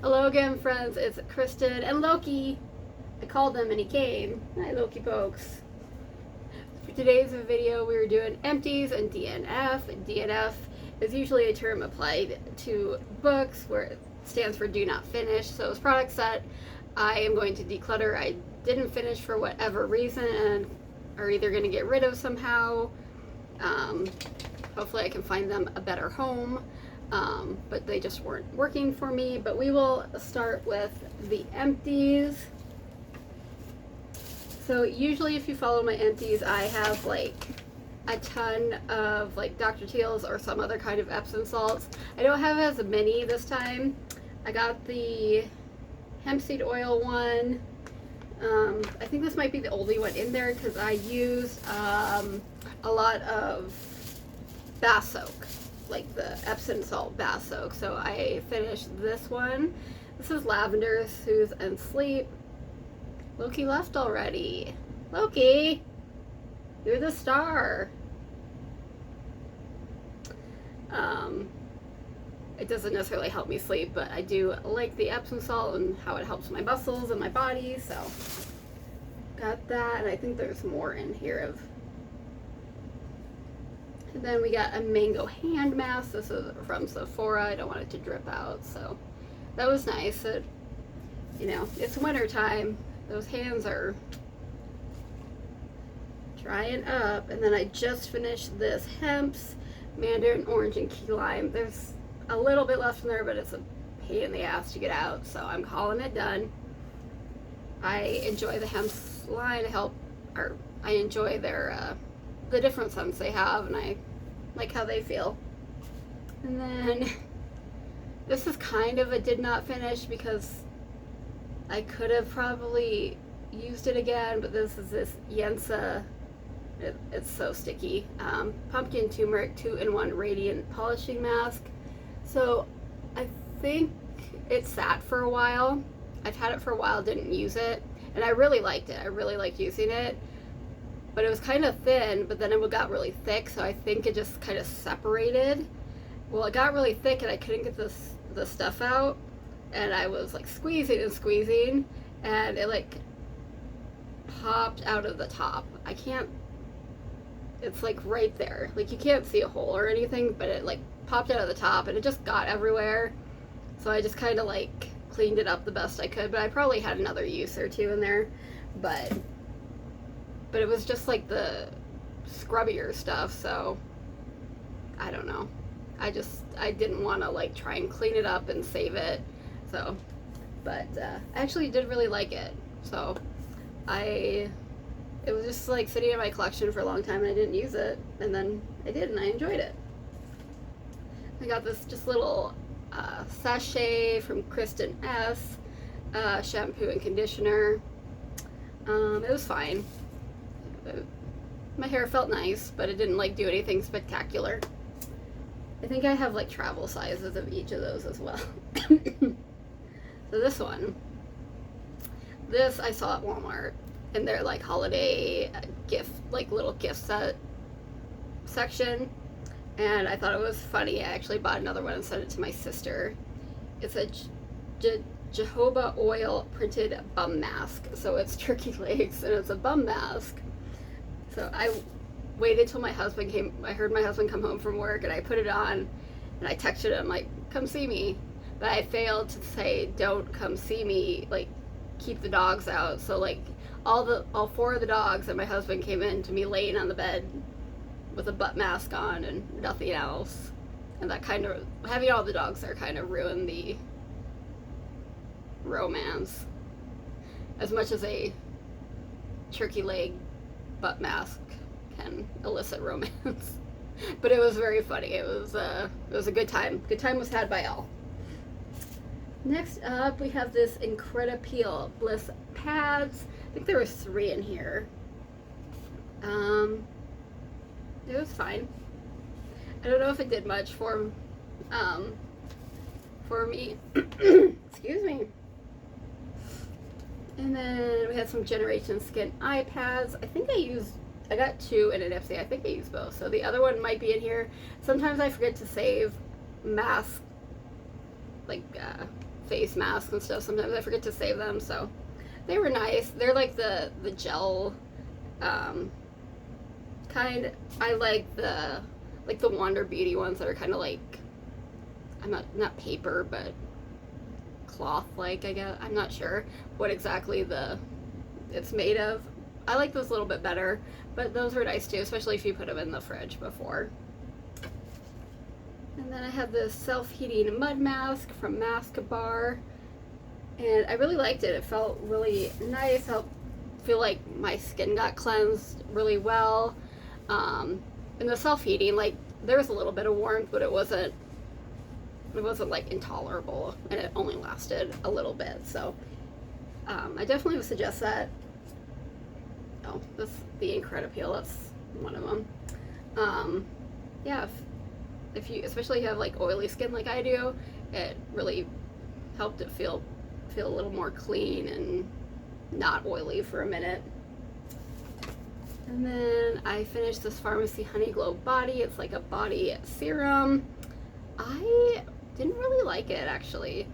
Hello again, friends. It's Kristen and Loki. I called him and he came. Hi, Loki folks. For today's video, we were doing empties and DNF. And DNF is usually a term applied to books where it stands for do not finish. So it's products that I am going to declutter. I didn't finish for whatever reason and are either going to get rid of somehow. Hopefully I can find them a better home. But they just weren't working for me. But we will start with the empties. So usually if you follow my empties, I have like a ton of like Dr. Teal's or some other kind of Epsom salts. I don't have as many this time. I got the hemp seed oil one. I think this might be the only one in there because I used a lot of bath soak, like the Epsom salt bath soak. So I finished this one. This is Lavender, Soothe and Sleep. Loki left already. Loki, you're the star. It doesn't necessarily help me sleep, but I do like the Epsom salt and how it helps my muscles and my body, so got that. And I think there's more in here of. And then we got a mango hand mask. This is from Sephora. I don't want it to drip out, so that was nice. It, you know, it's winter time. Those hands are drying up. And then I just finished this Hemp's Mandarin Orange and Key Lime. There's a little bit left in there, but it's a pain in the ass to get out, so I'm calling it done. I enjoy the Hemp's line. I enjoy their the different scents they have, and I like how they feel. And then this is kind of a did not finish because I could have probably used it again, but this is this Yensa. It's so sticky. Pumpkin turmeric 2-in-1 radiant polishing mask. So I think it sat for a while. I've had it for a while, didn't use it, and I really liked it. I really liked using it, but it was kind of thin, but then it got really thick, so I think it just kind of separated. Well, it got really thick and I couldn't get the stuff out, and I was like squeezing and squeezing, and it like popped out of the top. I can't, it's like right there, like you can't see a hole or anything, but it like popped out of the top and it just got everywhere. So I just kind of like cleaned it up the best I could, but I probably had another use or two in there, but it was just like the scrubbier stuff, so I don't know. I didn't want to like try and clean it up and save it, so, but I actually did really like it. So it was just like sitting in my collection for a long time and I didn't use it, and then I did and I enjoyed it. I got this just little sachet from Kristen S. Shampoo and conditioner. It was fine. My hair felt nice, but it didn't like do anything spectacular. I think I have like travel sizes of each of those as well. So this one, this I saw at Walmart in their like holiday gift, like little gift set section, and I thought it was funny. I actually bought another one and sent it to my sister. It's a jojoba oil printed bum mask. So it's turkey legs and it's a bum mask. So I waited till my husband came. I heard my husband come home from work and I put it on and I texted him like, come see me. But I failed to say, don't come see me, like keep the dogs out. So like all four of the dogs and my husband came in to me laying on the bed with a butt mask on and nothing else. And that kind of, having all the dogs there kind of ruined the romance. As much as a turkey leg butt mask can elicit romance. But it was very funny. It was a good time. Good time was had by all. Next up, we have this Incredipeel Bliss pads. I think there was 3 in here. It was fine. I don't know if it did much for me. Excuse me. And then we had some Generation Skin eye pads. I got 2 in an Ipsy. I think I used both. So the other one might be in here. Sometimes I forget to save mask, like face masks and stuff. Sometimes I forget to save them, so they were nice. They're like the gel kind. I like the Wander Beauty ones that are kind of like, I'm not paper, but cloth like, I guess. I'm not sure what exactly it's made of. I like those a little bit better, but those were nice too, especially if you put them in the fridge before. And then I have this self-heating mud mask from Mask Bar, and I really liked it. It felt really nice. I feel like my skin got cleansed really well. And the self-heating, like, there was a little bit of warmth, but it wasn't like intolerable, and it only lasted a little bit. So I definitely would suggest that. Oh, the Incredipeel, that's one of them. Yeah, if you, especially if you have like oily skin like I do, it really helped it feel a little more clean and not oily for a minute. And then I finished this Pharmacy Honey Glow Body. It's like a body serum. I didn't really like it, actually.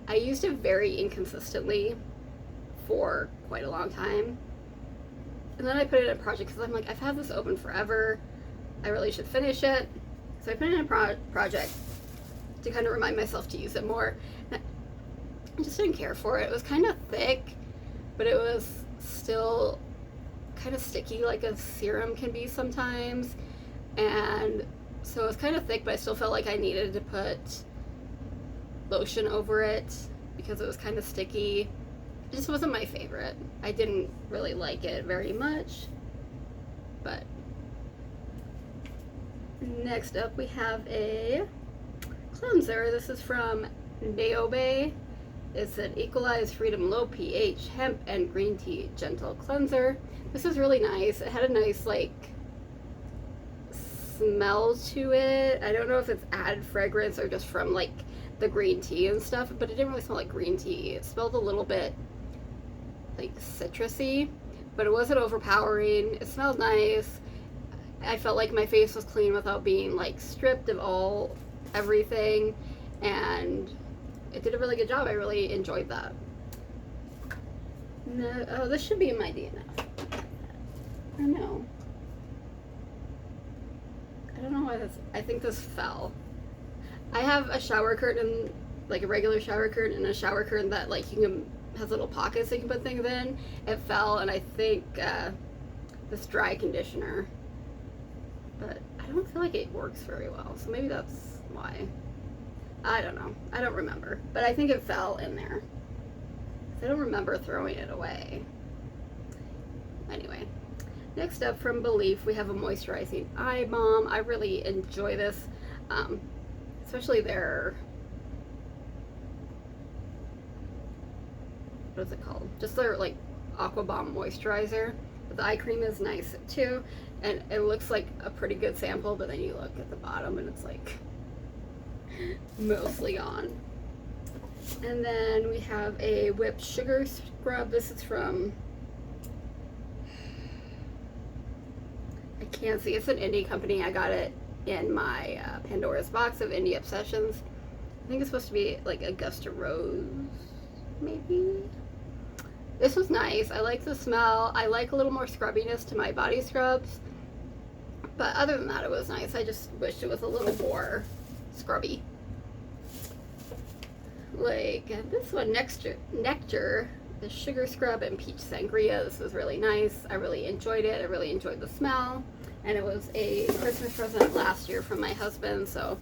I used it very inconsistently for quite a long time. And then I put it in a project because I'm like, I've had this open forever. I really should finish it. So I put it in a project to kind of remind myself to use it more. And I just didn't care for it. It was kind of thick, but it was still kind of sticky like a serum can be sometimes. And so it was kind of thick, but I still felt like I needed to put lotion over it because it was kind of sticky. It just wasn't my favorite. I didn't really like it very much. But next up we have a cleanser. This is from Naobe. It's an Equalized Freedom Low pH Hemp and Green Tea Gentle Cleanser. This is really nice. It had a nice like smell to it. I don't know if it's added fragrance or just from like the green tea and stuff, but it didn't really smell like green tea. It smelled a little bit like citrusy, but it wasn't overpowering. It smelled nice. I felt like my face was clean without being like stripped of everything, and it did a really good job. I really enjoyed that. No, oh, this should be in my DNF. I don't know. I don't know why this, I think this fell. I have a shower curtain, like a regular shower curtain, and a shower curtain that like has little pockets so you can put things in. It fell, and I think this dry conditioner, but I don't feel like it works very well, so maybe that's why. I don't know. I don't remember, but I think it fell in there. I don't remember throwing it away. Anyway, next up from Belief, we have a moisturizing eye balm. I really enjoy this, especially their, what is it called? Just their like Aqua Bomb moisturizer. But the eye cream is nice too, and it looks like a pretty good sample, but then you look at the bottom and it's like mostly gone. And then we have a whipped sugar scrub. This is from, I can't see, it's an indie company. I got it in my Pandora's box of indie obsessions. I think it's supposed to be like Augusta Rose, maybe. This was nice. I like the smell. I like a little more scrubbiness to my body scrubs, but other than that, it was nice. I just wished it was a little more scrubby. Like this one, Nectar, the sugar scrub and peach sangria. This was really nice. I really enjoyed it. I really enjoyed the smell, and it was a Christmas present last year from my husband. So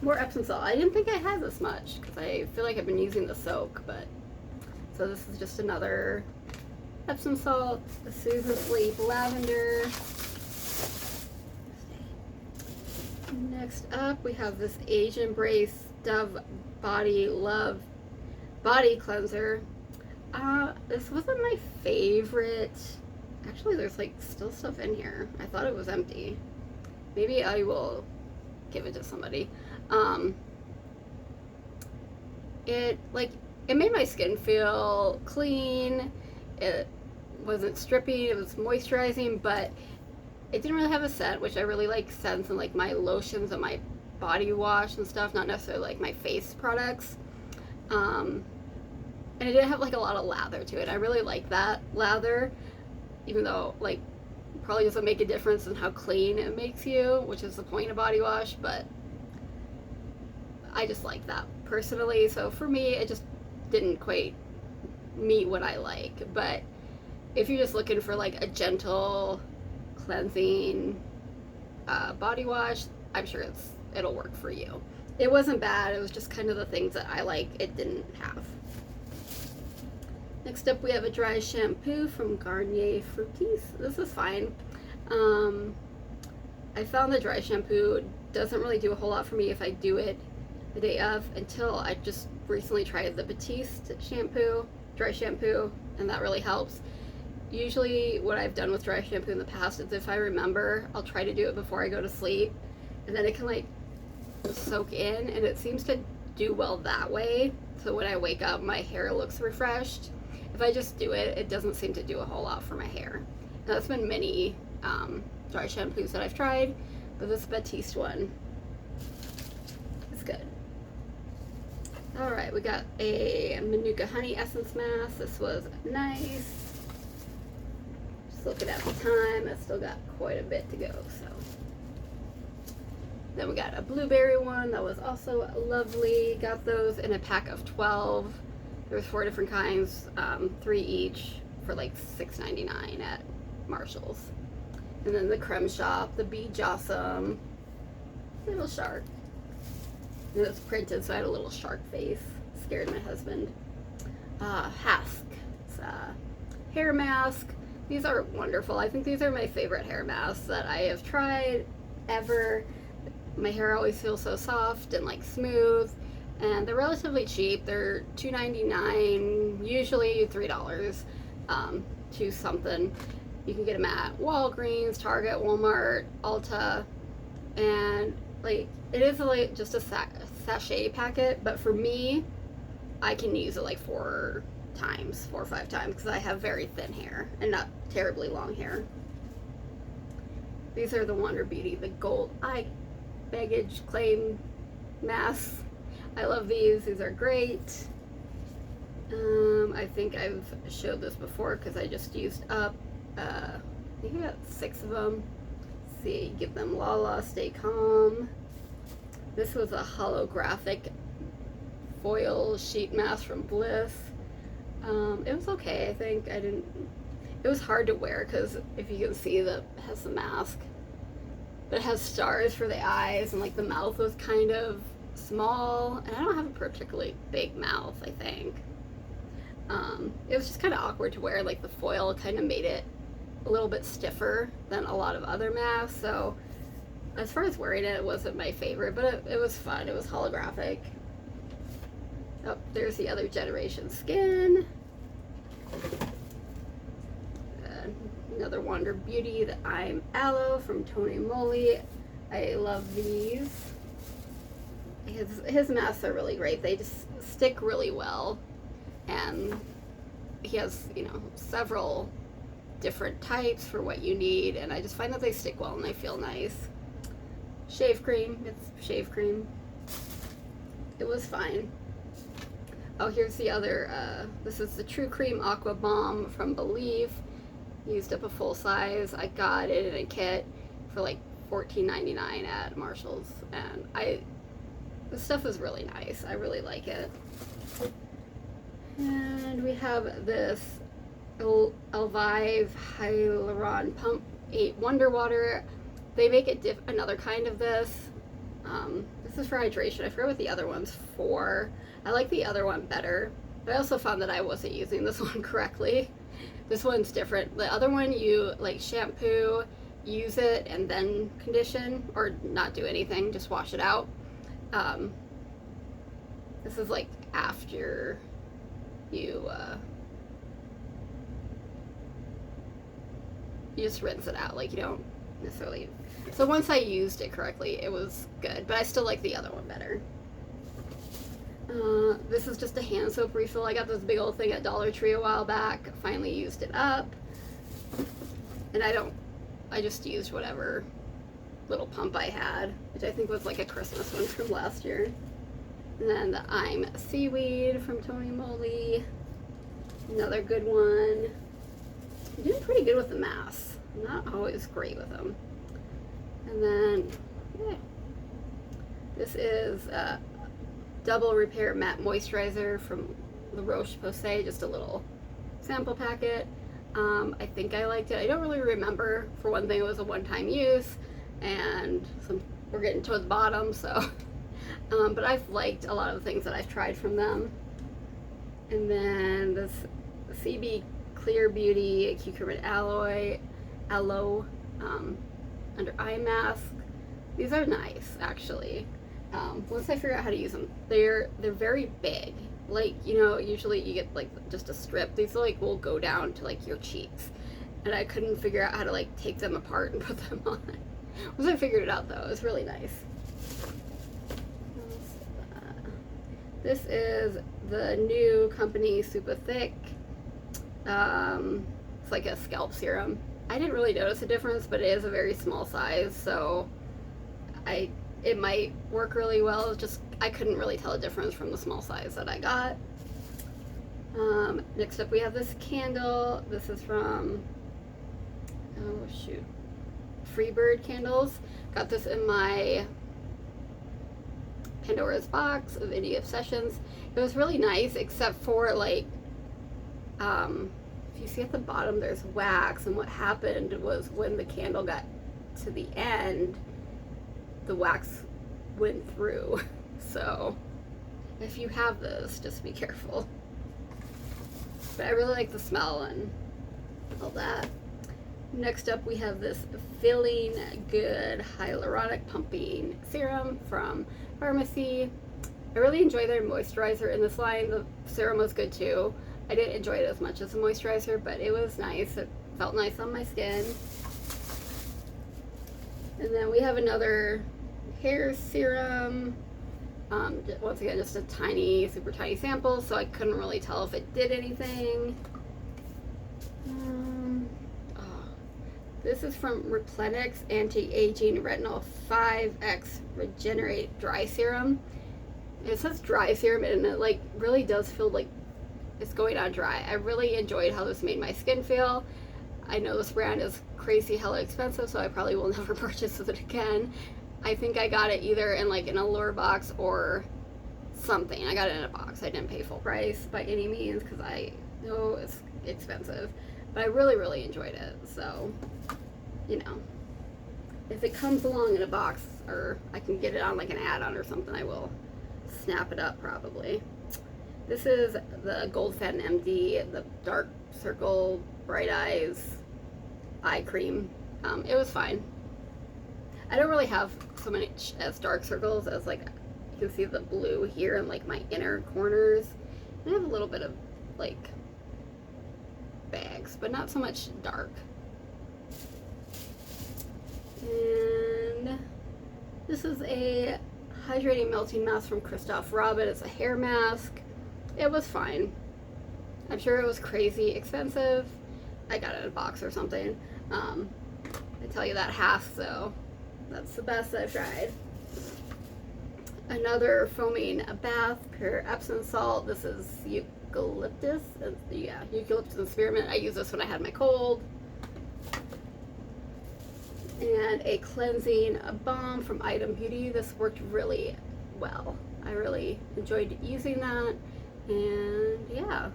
more Epsom salt. I didn't think I had this much because I feel like I've been using the soak, but so this is just another Epsom salt. The Soothe and Sleep lavender. Next up, we have this Age Embrace Dove Body Love Body Cleanser. This wasn't my favorite. Actually, there's like still stuff in here. I thought it was empty. Maybe I will give it to somebody. It made my skin feel clean. It wasn't stripping. It was moisturizing, but it didn't really have a scent, which I really like scents and like my lotions and my body wash and stuff, not necessarily like my face products. And it didn't have like a lot of lather to it. I really like that lather, even though like probably doesn't make a difference in how clean it makes you, which is the point of body wash, but I just like that personally. So for me, it just didn't quite meet what I like. But if you're just looking for like a gentle cleansing body wash, I'm sure it'll work for you. It wasn't bad. It was just kind of the things that I like it didn't have. Next up, we have a dry shampoo from Garnier Fructis. This is fine. I found the dry shampoo doesn't really do a whole lot for me if I do it the day of, until I just recently tried the Batiste shampoo, dry shampoo, and that really helps. Usually what I've done with dry shampoo in the past is if I remember, I'll try to do it before I go to sleep, and then it can like soak in, and it seems to do well that way. So when I wake up, my hair looks refreshed. If I just do it, it doesn't seem to do a whole lot for my hair. Now, there's been many dry shampoos that I've tried, but this Batiste one is good. All right, we got a Manuka Honey Essence Mask. This was nice. Just looking at the time, I still got quite a bit to go, so. Then we got a blueberry one that was also lovely. Got those in a pack of 12. There was 4 different kinds, 3 each for like $6.99 at Marshall's. And then the Creme Shop, the Bee Jossum, little shark. And it was printed, so I had a little shark face. Scared my husband. Hask. It's a hair mask. These are wonderful. I think these are my favorite hair masks that I have tried ever. My hair always feels so soft and like smooth. And they're relatively cheap. They're $2.99, usually $3 to something. You can get them at Walgreens, Target, Walmart, Ulta, and like it is like just a sachet packet. But for me, I can use it like 4 or 5 times because I have very thin hair and not terribly long hair. These are the Wonder Beauty, the gold eye baggage claim masks. I love these. These are great. I think I've showed this before because I just used up, I think I got 6 of them. Let's see, give them Lala, Stay Calm. This was a holographic foil sheet mask from Bliss. It was okay, I think. It was hard to wear because if you can see that it has the mask, but it has stars for the eyes, and like the mouth was kind of small, and I don't have a particularly big mouth, I think. It was just kind of awkward to wear. Like the foil kind of made it a little bit stiffer than a lot of other masks, so as far as wearing it, it wasn't my favorite, but it was fun. It was holographic. Oh, there's the other generation skin. Another Wonder Beauty, the I'm Aloe from Tony Moly. I love these. His masks are really great. They just stick really well, and he has, you know, several different types for what you need, and I just find that they stick well and they feel nice. Shave cream, it's shave cream. It was fine. Oh, here's the other, this is the True Cream Aqua Bomb from Believe. Used up a full size. I got it in a kit for like $14.99 at Marshall's, and the stuff is really nice. I really like it. And we have this Elvive Hyaluron Pump 8 Wonder Water. They make it another kind of this. This is for hydration. I forget what the other one's for. I like the other one better, but I also found that I wasn't using this one correctly. This one's different. The other one, you like shampoo, use it, and then condition, or not do anything, just wash it out. This is like after you just rinse it out, like you don't necessarily. So once I used it correctly, it was good, but I still like the other one better. This is just a hand soap refill. I got this big old thing at Dollar Tree a while back. Finally used it up. And I just used whatever little pump I had, which I think was like a Christmas one from last year. And then the I'm Seaweed from Tony Moly, another good one. I'm doing pretty good with the masks. Not always great with them. And then, yeah, this is Double Repair Matte Moisturizer from La Roche-Posay, just a little sample packet. I think I liked it. I don't really remember. For one thing, it was a one-time use, and we're getting toward the bottom, so. But I've liked a lot of the things that I've tried from them. And then this CB Clear Beauty Cucurbituril Aloe under eye mask. These are nice, actually. Once I figure out how to use them, they're very big. Like, you know, usually you get like just a strip. These like will go down to like your cheeks, and I couldn't figure out how to like take them apart and put them on. Once I figured it out, though, it was really nice. This is the new company Super Thick. It's like a scalp serum. I didn't really notice a difference, but it is a very small size, so it might work really well. It's just I couldn't really tell a difference from the small size that I got. Next up we have this candle. This is from, oh shoot, Freebird Candles. Got this in my Pandora's box of Indie Obsessions. It was really nice, except for like, if you see at the bottom there's wax, and what happened was when the candle got to the end, the wax went through. So if you have this, just be careful. But I really like the smell and all that. Next up we have this Feeling Good Hyaluronic Pumping Serum from Pharmacy. I really enjoy their moisturizer in this line. The serum was good too. I didn't enjoy it as much as the moisturizer, but it was nice. It felt nice on my skin. And then we have another hair serum. Once again, just a tiny, super tiny sample, so I couldn't really tell if it did anything. This is from Replenix Anti-Aging Retinol 5X Regenerate Dry Serum. It says dry serum, and it like really does feel like it's going on dry. I really enjoyed how this made my skin feel. I know this brand is crazy hella expensive, so I probably will never purchase it again. I think I got it either in like an Allure box or something. I got it in a box. I didn't pay full price by any means because I know it's expensive. But I really, really enjoyed it. So, you know, if it comes along in a box or I can get it on like an add-on or something, I will snap it up probably. This is the Goldfen MD, the Dark Circle Bright Eyes eye cream. It was fine. I don't really have so many as dark circles as like you can see the blue here in like my inner corners. I have a little bit of like bags, but not so much dark. And this is a hydrating melting mask from Christophe Robin. It's a hair mask. It was fine. I'm sure it was crazy expensive. I got it in a box or something. I tell you that half, so that's the best I've tried. Another foaming bath, pure Epsom salt. This is eucalyptus. Yeah, eucalyptus and spearmint. I used this when I had my cold. And a cleansing balm from Item Beauty. This worked really well. I really enjoyed using that. And yeah,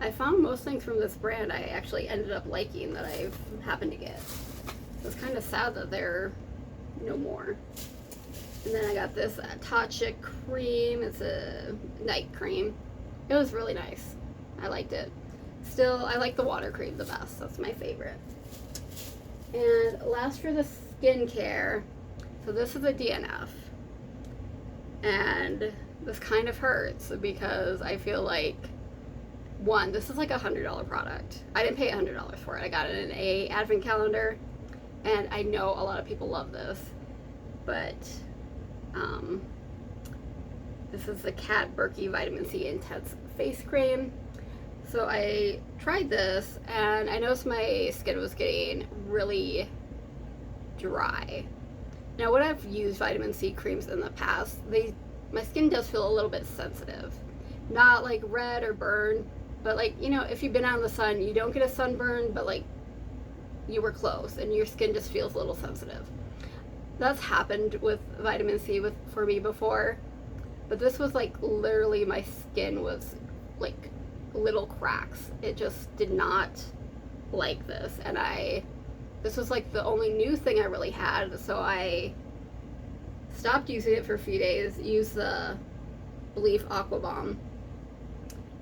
I found most things from this brand I actually ended up liking that I've happened to get. So it's kind of sad that they're no more. And then I got this Tatcha cream. It's a night cream. It was really nice. I liked it. Still, I like the water cream the best. That's my favorite. And last for the skincare, so this is a DNF. And this kind of hurts because I feel like, one, this is like a $100 product. I didn't pay $100 for it. I got it in a advent calendar, and I know a lot of people love this, but this is the Kat Berkey Vitamin C Intense Face Cream. So I tried this, and I noticed my skin was getting really dry. Now, when I've used vitamin C creams in the past, my skin does feel a little bit sensitive. Not like red or burn, but like, you know, if you've been out in the sun, you don't get a sunburn, but like you were close and your skin just feels a little sensitive. That's happened with vitamin C for me before, but this was like literally my skin was like little cracks. It just did not like this, and this was like the only new thing I really had, so I stopped using it for a few days, used the Belief Aqua Bomb,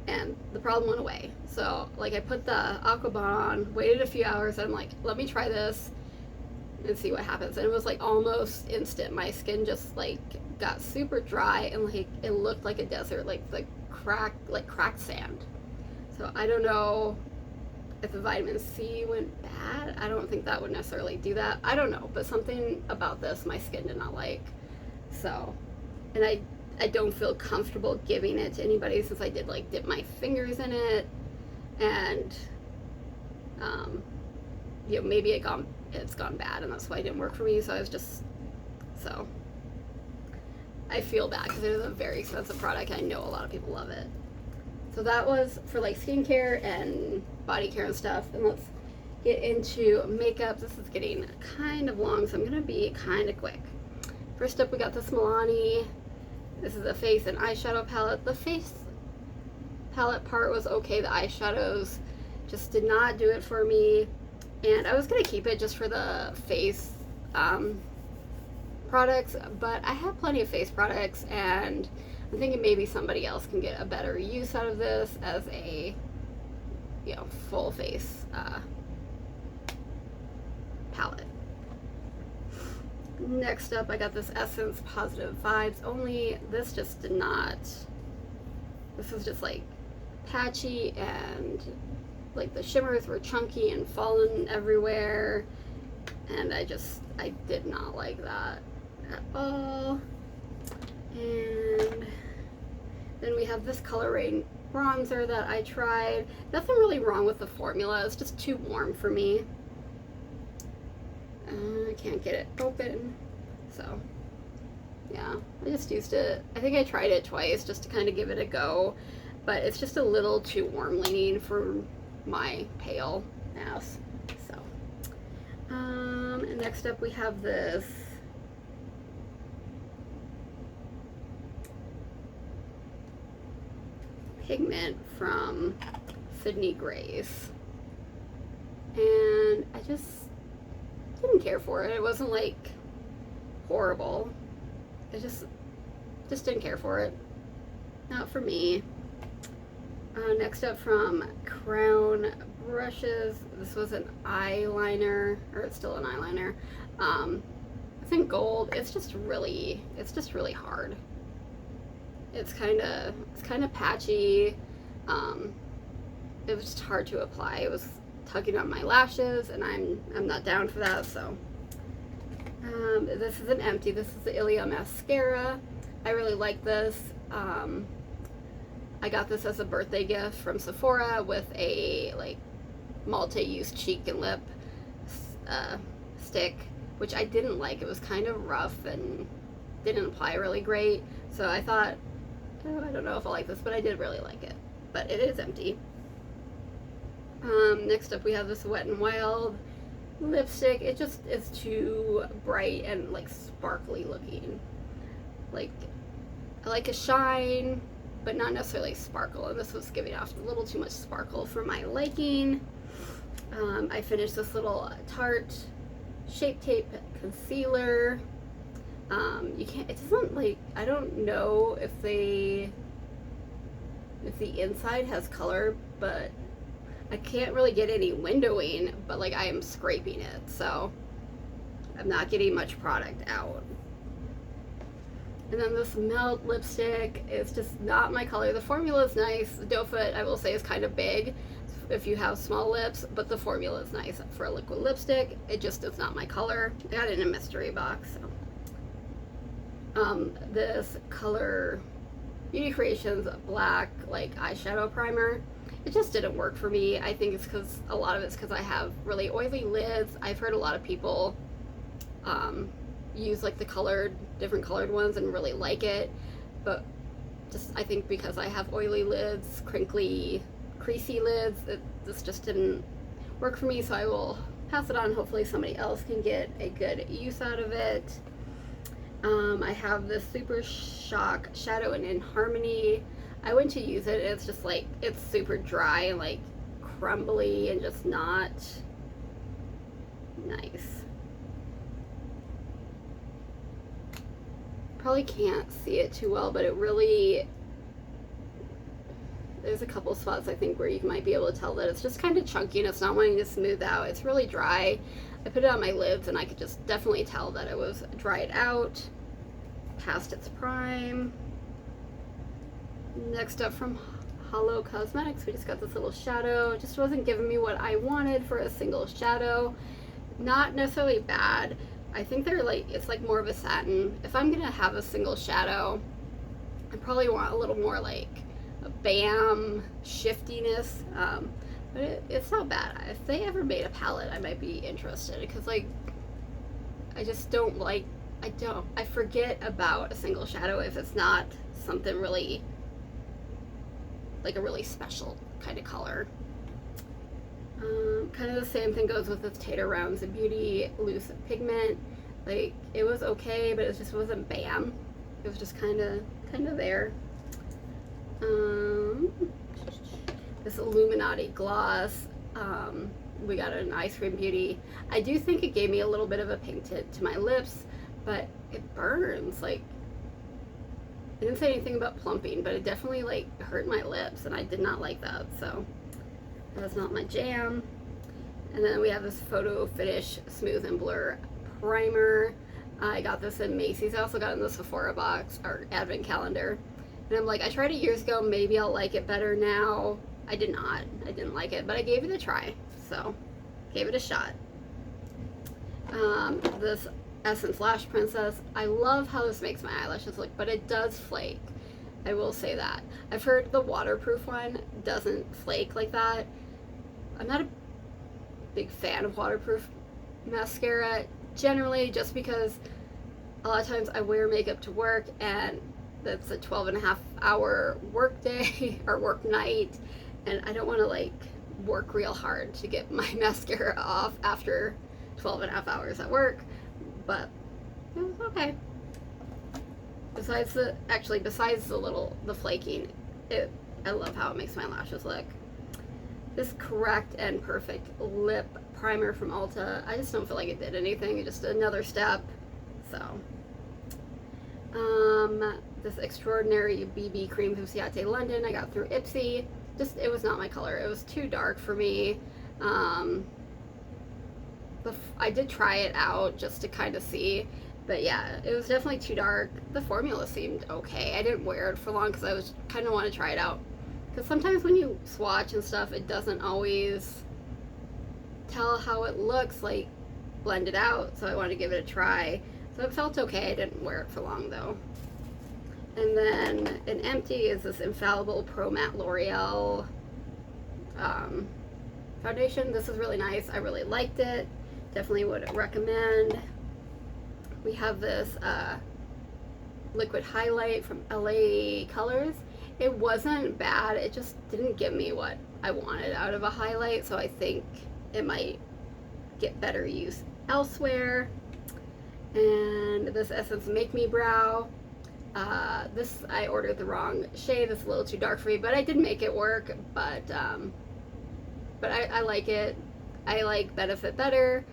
and the problem went away. So like I put the Aqua Bomb on, waited a few hours, and I'm like, let me try this and see what happens. And it was like almost instant. My skin just like got super dry and like it looked like a desert, like cracked sand. So I don't know if the vitamin C went bad. I don't think that would necessarily do that. I don't know, but something about this my skin did not like. So, and I don't feel comfortable giving it to anybody since I did like dip my fingers in it, and you know, maybe it's gone bad and that's why it didn't work for me. So I feel bad because it is a very expensive product. I know a lot of people love it. So that was for like skincare and body care and stuff. And let's get into makeup. This is getting kind of long, so I'm gonna be kind of quick. First up, we got this Milani. This is a face and eyeshadow palette. The face palette part was okay. The eyeshadows just did not do it for me. And I was gonna keep it just for the face products, but I have plenty of face products, and I'm thinking maybe somebody else can get a better use out of this as a, you know, full face palette. Next up, I got this Essence Positive Vibes Only. This just did not, this was just like patchy, and like the shimmers were chunky and falling everywhere, and I did not like that at all. And then we have this Color Rain bronzer that I tried. Nothing really wrong with the formula, it's just too warm for me. I can't get it open, so yeah, I just used it. I think I tried it twice just to kind of give it a go, but it's just a little too warm leaning for my pale ass. So and next up we have this pigment from Sydney Grace, and I just didn't care for it. It wasn't like horrible. I just didn't care for it. Not for me. Next up from Crown Brushes, this was an eyeliner, or it's still an eyeliner. It's in gold. It's just really hard. It's kind of patchy. It was just hard to apply. It was tugging on my lashes, and I'm not down for that. So this is an Empty. This is the Ilia mascara. I really like this. I got this as a birthday gift from Sephora with a like multi-use cheek and lip stick, which I didn't like. It was kind of rough and didn't apply really great. So I thought, oh, I don't know if I like this, but I did really like it. But it is Empty. Next up we have this Wet n Wild lipstick. It just is too bright and like sparkly looking. Like, I like a shine, but not necessarily sparkle, and this was giving off a little too much sparkle for my liking. I finished this little Tarte Shape Tape concealer. It doesn't like, I don't know if the inside has color, but I can't really get any windowing, but like I am scraping it, so I'm not getting much product out. And then this Melt lipstick is just not my color. The formula is nice. The doe foot, I will say, is kind of big if you have small lips, but the formula is nice for a liquid lipstick. It just is not my color. I got it in a mystery box. So. This Color Beauty Creations black like eyeshadow primer. It just didn't work for me. I think it's because a lot of it's because I have really oily lids. I've heard a lot of people use like the different colored ones and really like it, but just I think because I have oily lids, crinkly, creasy lids, this just didn't work for me, so I will pass it on. Hopefully somebody else can get a good use out of it. I have this Super Shock Shadow in Harmony. I went to use it, it's just like, it's super dry and like crumbly and just not nice. Probably can't see it too well, but it really, there's a couple spots I think where you might be able to tell that it's just kind of chunky and it's not wanting to smooth out. It's really dry. I put it on my lids and I could just definitely tell that it was dried out, past its prime. Next up from Hollow Cosmetics, we just got this little shadow. It just wasn't giving me what I wanted for a single shadow. Not necessarily bad. I think they're like, it's like more of a satin. If I'm gonna have a single shadow, I probably want a little more like a bam shiftiness, but it's not bad. If they ever made a palette, I might be interested, because like, I just don't like, I forget about a single shadow if it's not something really, like a really special kind of color. Kind of the same thing goes with this Tater Rounds and Beauty Loose Pigment. Like, it was okay, but it just wasn't bam. It was just kind of there. This Illuminati gloss, we got an Ice Cream Beauty. I do think it gave me a little bit of a pink tint to my lips, but it burns. Like, I didn't say anything about plumping, but it definitely like hurt my lips, and I did not like that, so that's not my jam. And then we have this Photo Finish Smooth and Blur Primer. I got this in Macy's. I also got it in the Sephora box, or advent calendar. And I'm like, I tried it years ago, maybe I'll like it better now. I did not. I didn't like it, but I gave it a try, so gave it a shot. This Essence Lash Princess. I love how this makes my eyelashes look, but it does flake. I will say that. I've heard the waterproof one doesn't flake like that. I'm not a big fan of waterproof mascara generally, just because a lot of times I wear makeup to work and that's a 12.5-hour work day or work night, and I don't want to like work real hard to get my mascara off after 12.5 hours at work, but it was okay. Besides the flaking, I love how it makes my lashes look. This Correct and Perfect Lip Primer from Ulta, I just don't feel like it did anything, just another step, so. This Extraordinary BB Cream from Ciate London, I got through Ipsy. Just, it was not my color, it was too dark for me. I did try it out just to kind of see, but yeah, it was definitely too dark. The formula seemed okay. I didn't wear it for long because I was kind of want to try it out. Because sometimes when you swatch and stuff, it doesn't always tell how it looks, like blended out, so I wanted to give it a try. So it felt okay. I didn't wear it for long though. And then an Empty is this Infallible Pro Matte L'Oreal foundation. This is really nice. I really liked it. Definitely would recommend. We have this liquid highlight from LA Colors. It wasn't bad. It just didn't give me what I wanted out of a highlight, so I think it might get better use elsewhere. And this Essence Make Me Brow. This, I ordered the wrong shade. It's a little too dark for me, but I did make it work. But I like it. I like Benefit better.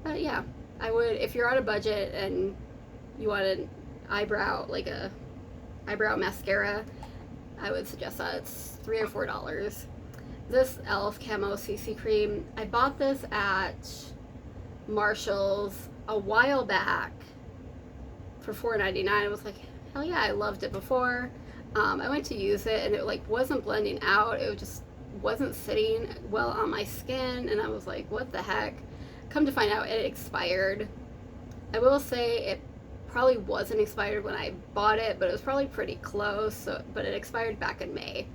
But yeah, I would, if you're on a budget and you want an eyebrow, like a eyebrow mascara, I would suggest that. It's $3 or $4. This e.l.f. Camo CC Cream, I bought this at Marshall's a while back for $4.99. I was like, hell yeah, I loved it before. I went to use it and it like wasn't blending out. It just wasn't sitting well on my skin, and I was like, what the heck? Come to find out, it expired. I will say it probably wasn't expired when I bought it, but it was probably pretty close. So, but it expired back in May.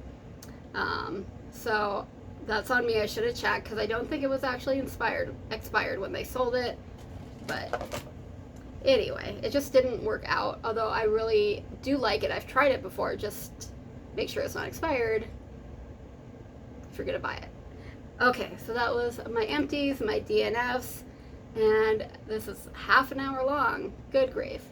So that's on me. I should have checked because I don't think it was actually expired when they sold it. But anyway, it just didn't work out, although I really do like it. I've tried it before, just make sure it's not expired if you're gonna buy it. Okay, so that was my empties, my DNFs, and this is half an hour long. Good grief.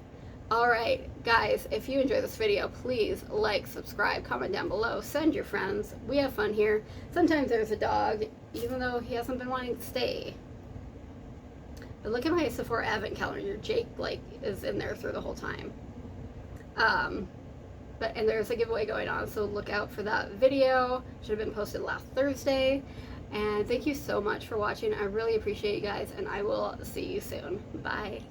Alright, guys, if you enjoyed this video, please like, subscribe, comment down below, send your friends. We have fun here. Sometimes there's a dog, even though he hasn't been wanting to stay. But look at my Sephora advent calendar. Jake, like, is in there through the whole time. And there's a giveaway going on, so look out for that video. Should have been posted last Thursday. And thank you so much for watching. I really appreciate you guys, and I will see you soon. Bye.